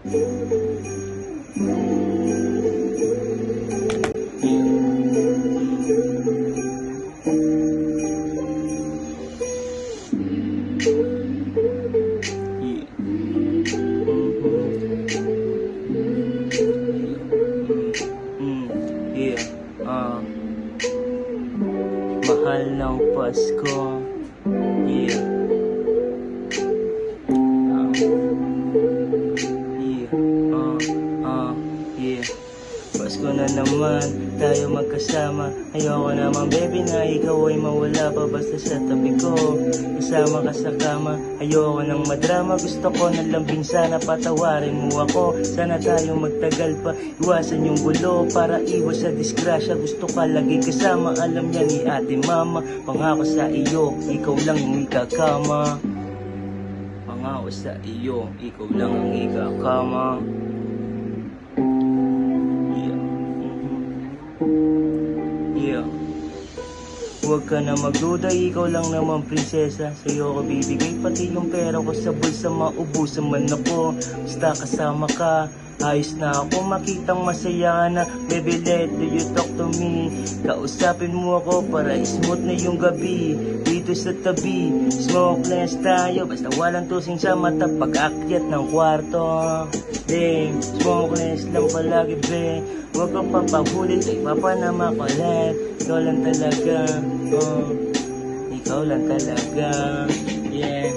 Mahal ng Pasko. Yeah. Yeah. Pasko na naman, tayo magkasama. Ayoko naman baby na ikaw ay mawala pa basta sa tabi ko. Kasama ka sa kama, ayoko nang madrama. Gusto ko na lambing sana, patawarin mo ako. Sana tayo magtagal pa, iwasan yung gulo para iwas sa disgrasya. Gusto ka lagi kasama, alam niya ni ate mama. Pangako sa iyo, ikaw lang yung ikakama. Pangako sa iyo, ikaw lang ang ikakama. Yeah. Huwag ka na magduda, ikaw lang naman prinsesa. Sa'yo ko bibigay pati yung pera ko sa bulsa, maubusan man ako. Basta kasama ka, ayos na ako, makitang masaya ka na. Baby, let you talk to me. Kausapin mo ako para smooth na yung gabi. Dito sa tabi, smokeless tayo, basta walang tusing sa mata pag-akyat ng kwarto. Damn, smokeless lang palagi, be. Huwag kang papahulit, iba pa na makulit. Ikaw lang talaga, ikaw lang talaga, yeah.